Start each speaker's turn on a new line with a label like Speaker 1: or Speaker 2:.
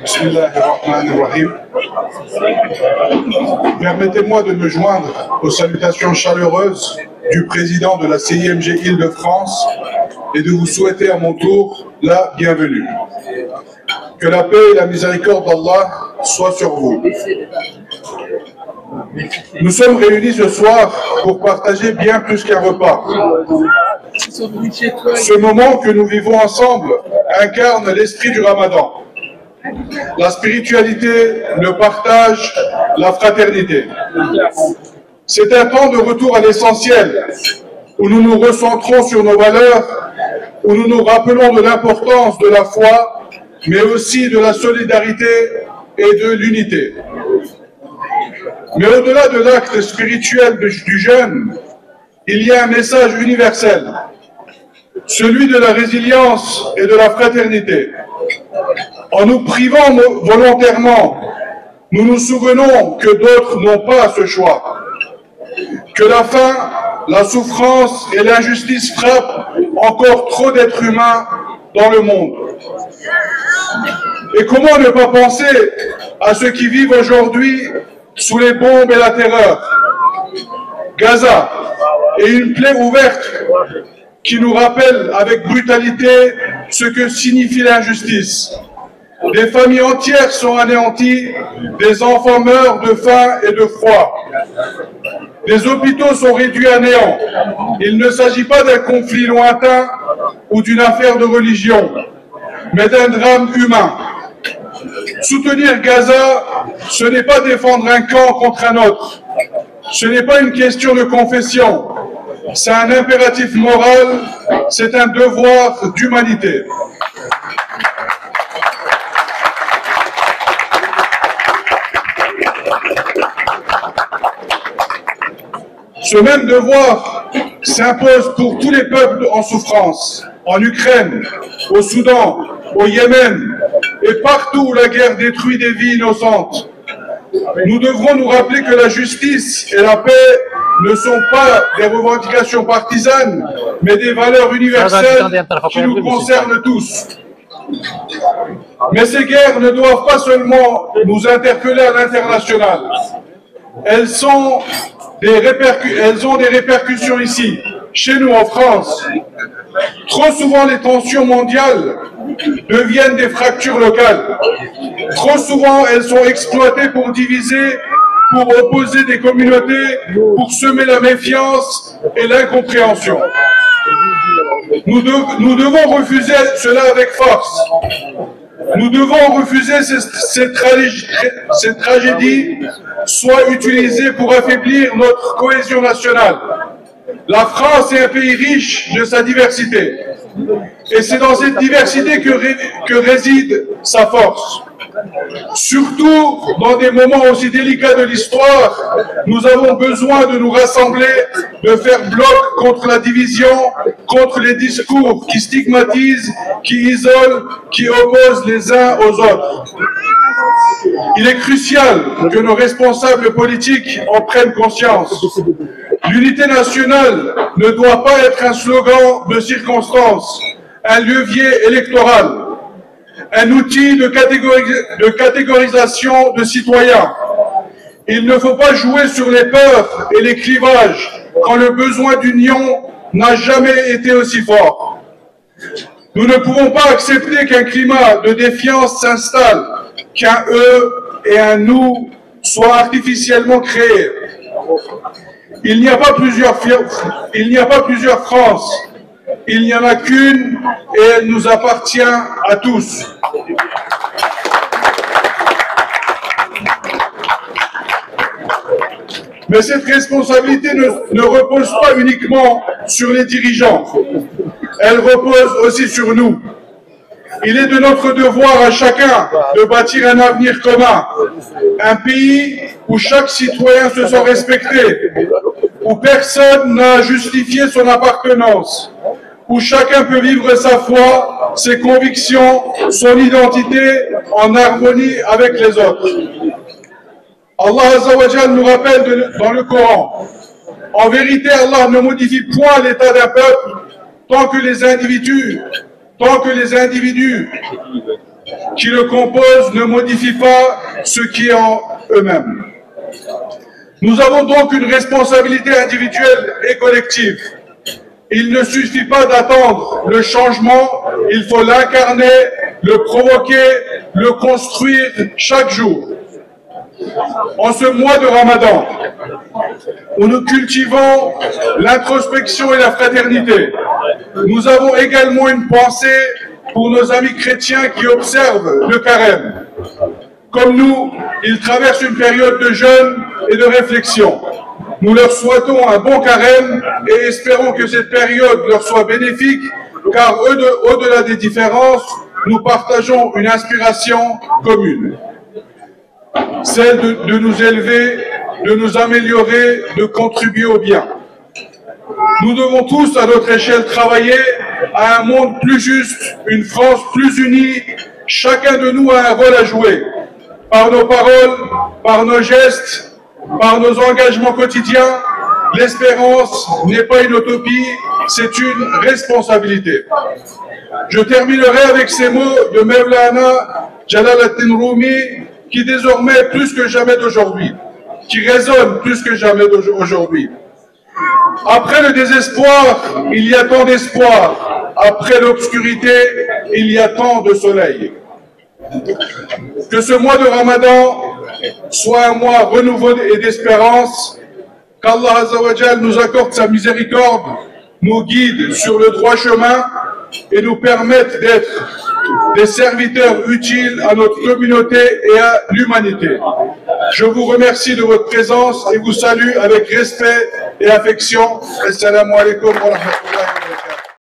Speaker 1: Bismillahirrahmanirrahim. Permettez-moi de me joindre aux salutations chaleureuses du président de la CIMG Île-de-France et de vous souhaiter à mon tour la bienvenue. Que la paix et la miséricorde d'Allah soient sur vous. Nous sommes réunis ce soir pour partager bien plus qu'un repas. Ce moment que nous vivons ensemble incarne l'esprit du Ramadan. La spiritualité, le partage, la fraternité. C'est un temps de retour à l'essentiel, où nous nous recentrons sur nos valeurs, où nous nous rappelons de l'importance de la foi, mais aussi de la solidarité et de l'unité. Mais au-delà de l'acte spirituel du jeûne, il y a un message universel, celui de la résilience et de la fraternité. En nous privant volontairement, nous nous souvenons que d'autres n'ont pas ce choix, que la faim, la souffrance et l'injustice frappent encore trop d'êtres humains dans le monde. Et comment ne pas penser à ceux qui vivent aujourd'hui sous les bombes et la terreur? Gaza est une plaie ouverte qui nous rappelle avec brutalité ce que signifie l'injustice. Des familles entières sont anéanties, des enfants meurent de faim et de froid. Des hôpitaux sont réduits à néant. Il ne s'agit pas d'un conflit lointain ou d'une affaire de religion, mais d'un drame humain. Soutenir Gaza, ce n'est pas défendre un camp contre un autre. Ce n'est pas une question de confession. C'est un impératif moral, c'est un devoir d'humanité. Ce même devoir s'impose pour tous les peuples en souffrance, en Ukraine, au Soudan, au Yémen et partout où la guerre détruit des vies innocentes. Nous devrons nous rappeler que la justice et la paix ne sont pas des revendications partisanes, mais des valeurs universelles qui nous concernent tous. Mais ces guerres ne doivent pas seulement nous interpeller à l'international. Elles ont des répercussions ici, chez nous en France. Trop souvent, les tensions mondiales deviennent des fractures locales. Trop souvent, elles sont exploitées pour diviser, pour opposer des communautés, pour semer la méfiance et l'incompréhension. Nous devons refuser cela avec force. Nous devons refuser ces tragédies, soit utilisées pour affaiblir notre cohésion nationale. La France est un pays riche de sa diversité. Et c'est dans cette diversité que réside sa force. Surtout dans des moments aussi délicats de l'histoire, nous avons besoin de nous rassembler, de faire bloc contre la division, contre les discours qui stigmatisent, qui isolent, qui opposent les uns aux autres. Il est crucial que nos responsables politiques en prennent conscience. L'unité nationale ne doit pas être un slogan de circonstance, un levier électoral, un outil de catégorisation de citoyens. Il ne faut pas jouer sur les peurs et les clivages quand le besoin d'union n'a jamais été aussi fort. Nous ne pouvons pas accepter qu'un climat de défiance s'installe, qu'un eux et un nous soient artificiellement créés. Il n'y a pas plusieurs France, il n'y en a qu'une et elle nous appartient à tous. Mais cette responsabilité ne repose pas uniquement sur les dirigeants, elle repose aussi sur nous. Il est de notre devoir à chacun de bâtir un avenir commun, un pays où chaque citoyen se sent respecté, où personne n'a à justifier son appartenance, où chacun peut vivre sa foi, ses convictions, son identité en harmonie avec les autres. Allah Azza wa Jal nous rappelle dans le Coran, en vérité Allah ne modifie point l'état d'un peuple tant que les individus qui le composent ne modifient pas ce qui est en eux-mêmes. Nous avons donc une responsabilité individuelle et collective. Il ne suffit pas d'attendre le changement, il faut l'incarner, le provoquer, le construire chaque jour. En ce mois de Ramadan, où nous cultivons l'introspection et la fraternité, nous avons également une pensée pour nos amis chrétiens qui observent le carême. Comme nous, ils traversent une période de jeûne et de réflexion. Nous leur souhaitons un bon carême et espérons que cette période leur soit bénéfique, car au-delà des différences, nous partageons une inspiration commune. Celle de nous élever, de nous améliorer, de contribuer au bien. Nous devons tous, à notre échelle, travailler à un monde plus juste, une France plus unie. Chacun de nous a un rôle à jouer, par nos paroles, par nos gestes, par nos engagements quotidiens. L'espérance n'est pas une utopie, c'est une responsabilité. Je terminerai avec ces mots de Mevlana Jalaluddin Rumi, qui désormais, plus que jamais d'aujourd'hui, qui résonne plus que jamais d'aujourd'hui. Après le désespoir, il y a tant d'espoir. Après l'obscurité, il y a tant de soleil. Que ce mois de Ramadan soit un mois renouveau et d'espérance, qu'Allah Azzawajal nous accorde sa miséricorde, nous guide sur le droit chemin et nous permette d'être des serviteurs utiles à notre communauté et à l'humanité. Je vous remercie de votre présence et vous salue avec respect et affection. Assalamu alaikum wa rahmatullahi.